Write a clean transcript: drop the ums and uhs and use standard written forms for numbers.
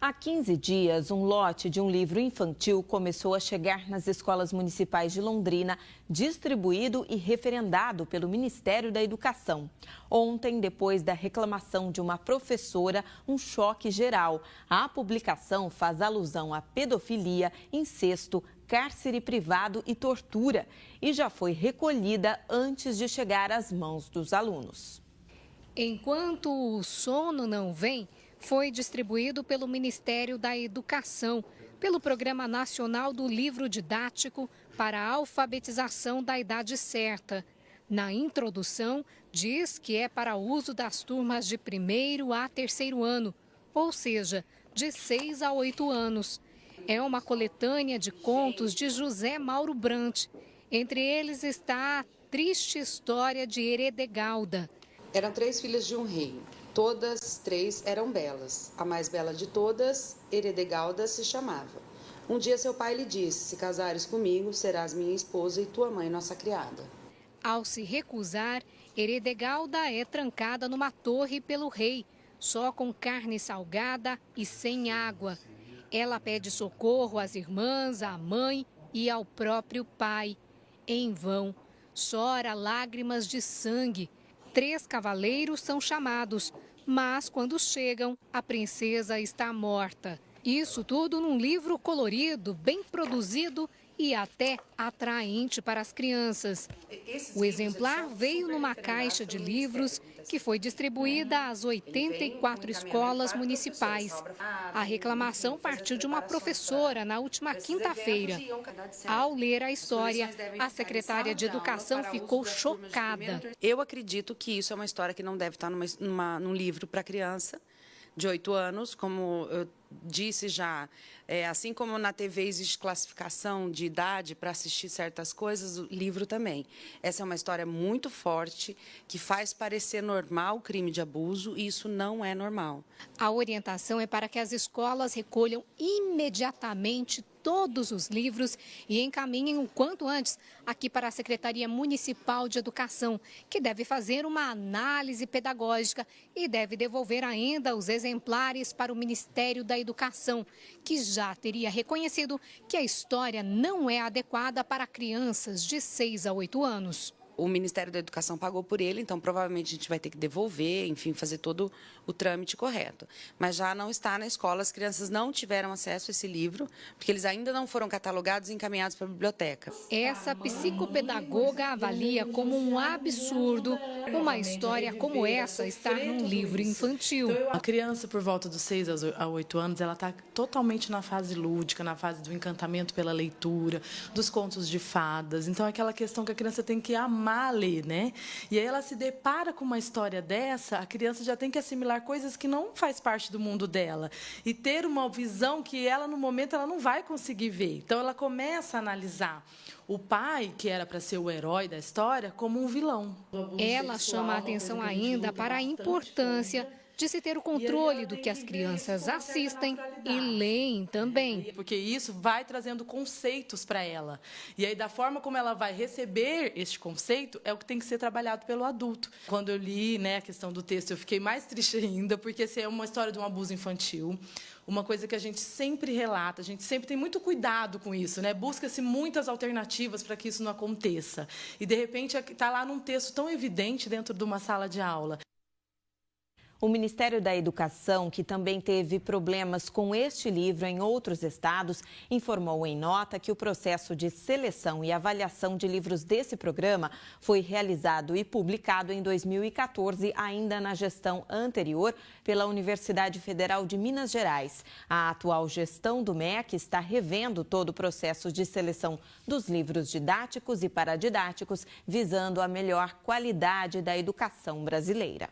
Há 15 dias, um lote de um livro infantil começou a chegar nas escolas municipais de Londrina, distribuído e referendado pelo Ministério da Educação. Ontem, depois da reclamação de uma professora, um choque geral. A publicação faz alusão à pedofilia, incesto, cárcere privado e tortura e já foi recolhida antes de chegar às mãos dos alunos. Enquanto o sono não vem, foi distribuído pelo Ministério da Educação, pelo Programa Nacional do Livro Didático para a Alfabetização da Idade Certa. Na introdução, diz que é para uso das turmas de 1º a 3º ano, ou seja, de 6 a 8 anos. É uma coletânea de contos de José Mauro Brant. Entre eles está a triste história de Heredegalda. Eram 3 filhas de um rei. Todas 3 eram belas. A mais bela de todas, Heredegalda, se chamava. Um dia seu pai lhe disse: se casares comigo, serás minha esposa e tua mãe nossa criada. Ao se recusar, Heredegalda é trancada numa torre pelo rei, só com carne salgada e sem água. Ela pede socorro às irmãs, à mãe e ao próprio pai. Em vão, chora lágrimas de sangue. 3 cavaleiros são chamados, mas quando chegam, a princesa está morta. Isso tudo num livro colorido, bem produzido e até atraente para as crianças. O exemplar veio numa caixa de livros que foi distribuída às 84 escolas municipais. A reclamação partiu de uma professora na última quinta-feira. Ao ler a história, a secretária de Educação ficou chocada. Eu acredito que isso é uma história que não deve estar num livro para criança de 8 anos, como eu disse já, assim como na TV existe classificação de idade para assistir certas coisas, o livro também. Essa é uma história muito forte, que faz parecer normal o crime de abuso, e isso não é normal. A orientação é para que as escolas recolham imediatamente todos os livros e encaminhem o quanto antes aqui para a Secretaria Municipal de Educação, que deve fazer uma análise pedagógica e deve devolver ainda os exemplares para o Ministério da Educação, que já teria reconhecido que a história não é adequada para crianças de 6 a 8 anos. O Ministério da Educação pagou por ele, então provavelmente a gente vai ter que devolver, enfim, fazer todo o trâmite correto. Mas já não está na escola, as crianças não tiveram acesso a esse livro, porque eles ainda não foram catalogados e encaminhados para a biblioteca. Essa psicopedagoga avalia como um absurdo uma história como essa estar num livro infantil. A criança, por volta dos 6 a 8 anos, ela está totalmente na fase lúdica, na fase do encantamento pela leitura, dos contos de fadas. Então, é aquela questão que a criança tem que amar ler, né? E aí ela se depara com uma história dessa, a criança já tem que assimilar coisas que não faz parte do mundo dela e ter uma visão que ela, no momento, ela não vai conseguir ver. Então, ela começa a analisar o pai, que era para ser o herói da história, como um vilão. Ela chama a atenção ainda para a importância de se ter o controle do que as crianças assistem e leem também. Porque isso vai trazendo conceitos para ela. E aí, da forma como ela vai receber este conceito, é o que tem que ser trabalhado pelo adulto. Quando eu li, né, a questão do texto, eu fiquei mais triste ainda, porque essa é uma história de um abuso infantil. Uma coisa que a gente sempre relata, a gente sempre tem muito cuidado com isso, né? Busca-se muitas alternativas para que isso não aconteça. E, de repente, está lá num texto tão evidente dentro de uma sala de aula. O Ministério da Educação, que também teve problemas com este livro em outros estados, informou em nota que o processo de seleção e avaliação de livros desse programa foi realizado e publicado em 2014, ainda na gestão anterior, pela Universidade Federal de Minas Gerais. A atual gestão do MEC está revendo todo o processo de seleção dos livros didáticos e paradidáticos, visando a melhor qualidade da educação brasileira.